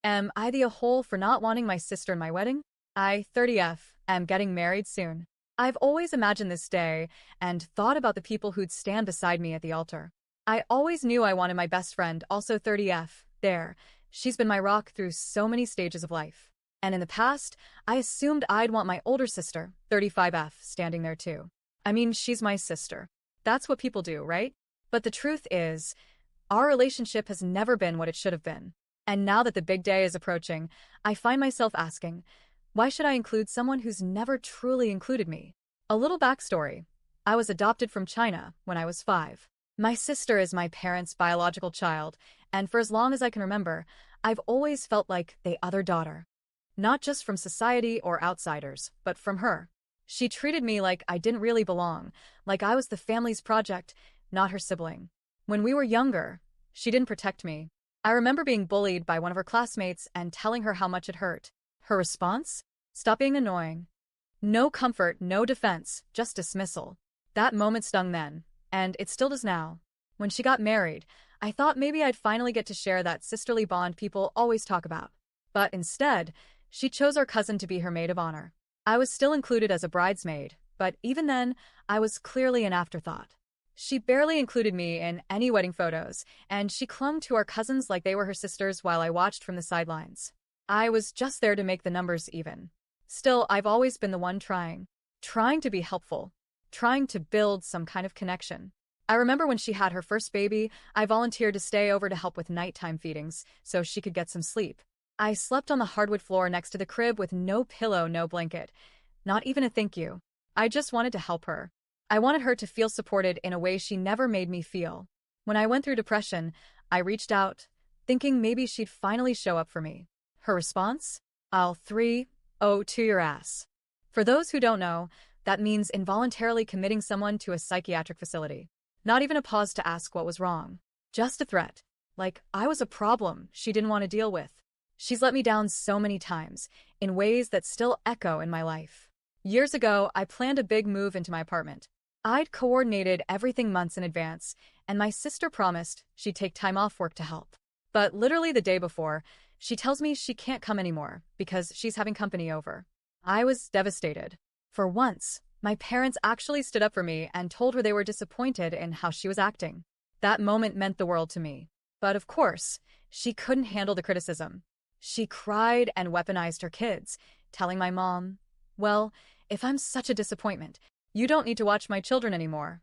Am I the a-hole for not wanting my sister in my wedding? I, 30F, am getting married soon. I've always imagined this day and thought about the people who'd stand beside me at the altar. I always knew I wanted my best friend, also 30F, there. She's been my rock through so many stages of life. And in the past, I assumed I'd want my older sister, 35F, standing there too. I mean, she's my sister. That's what people do, right? But the truth is, our relationship has never been what it should have been. And now that the big day is approaching, I find myself asking, why should I include someone who's never truly included me? A little backstory. I was adopted from China when I was 5. My sister is my parents' biological child, and for as long as I can remember, I've always felt like the other daughter. Not just from society or outsiders, but from her. She treated me like I didn't really belong, like I was the family's project, not her sibling. When we were younger, she didn't protect me. I remember being bullied by one of her classmates and telling her how much it hurt. Her response? Stop being annoying. No comfort, no defense, just dismissal. That moment stung then, and it still does now. When she got married, I thought maybe I'd finally get to share that sisterly bond people always talk about. But instead, she chose our cousin to be her maid of honor. I was still included as a bridesmaid, but even then, I was clearly an afterthought. She barely included me in any wedding photos, and she clung to our cousins like they were her sisters while I watched from the sidelines. I was just there to make the numbers even. Still, I've always been the one trying to be helpful, trying to build some kind of connection. I remember when she had her first baby, I volunteered to stay over to help with nighttime feedings so she could get some sleep. I slept on the hardwood floor next to the crib with no pillow, no blanket. Not even a thank you. I just wanted to help her. I wanted her to feel supported in a way she never made me feel. When I went through depression, I reached out, thinking maybe she'd finally show up for me. Her response? I'll 3-0 to your ass. For those who don't know, that means involuntarily committing someone to a psychiatric facility. Not even a pause to ask what was wrong. Just a threat. Like I was a problem she didn't want to deal with. She's let me down so many times, in ways that still echo in my life. Years ago, I planned a big move into my apartment. I'd coordinated everything months in advance, and my sister promised she'd take time off work to help. But literally the day before, she tells me she can't come anymore because she's having company over. I was devastated. For once, my parents actually stood up for me and told her they were disappointed in how she was acting. That moment meant the world to me. But of course, she couldn't handle the criticism. She cried and weaponized her kids, telling my mom, well, if I'm such a disappointment, you don't need to watch my children anymore.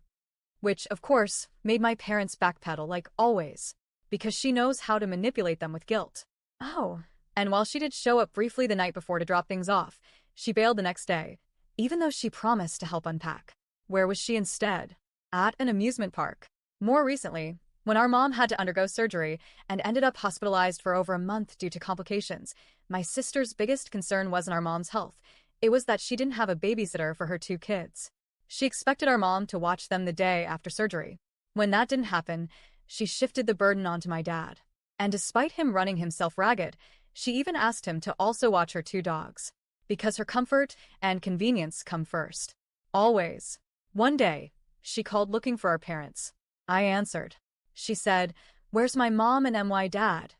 Which, of course, made my parents backpedal like always, because she knows how to manipulate them with guilt. Oh, and while she did show up briefly the night before to drop things off, she bailed the next day, even though she promised to help unpack. Where was she instead? At an amusement park. More recently, when our mom had to undergo surgery and ended up hospitalized for over a month due to complications, my sister's biggest concern wasn't our mom's health. It was that she didn't have a babysitter for her 2 kids. She expected our mom to watch them the day after surgery. When that didn't happen, she shifted the burden onto my dad. And despite him running himself ragged, she even asked him to also watch her 2 dogs. Because her comfort and convenience come first. Always. One day, she called looking for our parents. I answered. She said, "Where's my mom and my dad?"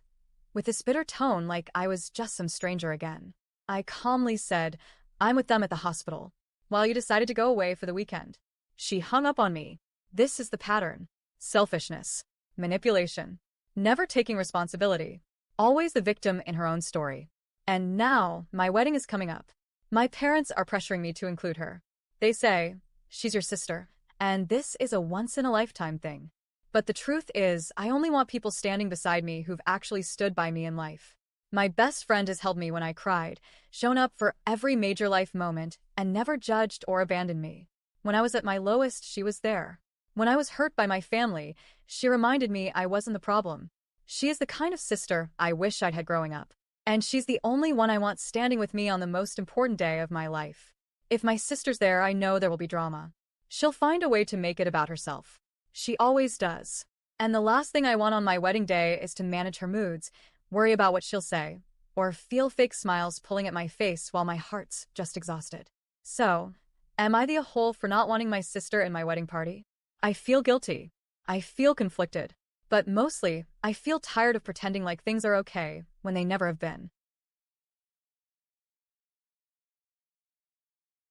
With this bitter tone like I was just some stranger again. I calmly said, "I'm with them at the hospital, while you decided to go away for the weekend." She hung up on me. This is the pattern. Selfishness. Manipulation. Never taking responsibility. Always the victim in her own story. And now, my wedding is coming up. My parents are pressuring me to include her. They say, she's your sister, and this is a once-in-a-lifetime thing. But the truth is, I only want people standing beside me who've actually stood by me in life. My best friend has held me when I cried, shown up for every major life moment, and never judged or abandoned me. When I was at my lowest, she was there. When I was hurt by my family, she reminded me I wasn't the problem. She is the kind of sister I wish I'd had growing up. And she's the only one I want standing with me on the most important day of my life. If my sister's there, I know there will be drama. She'll find a way to make it about herself. She always does. And the last thing I want on my wedding day is to manage her moods, worry about what she'll say, or feel fake smiles pulling at my face while my heart's just exhausted. So, am I the a-hole for not wanting my sister in my wedding party? I feel guilty. I feel conflicted. But mostly, I feel tired of pretending like things are okay when they never have been.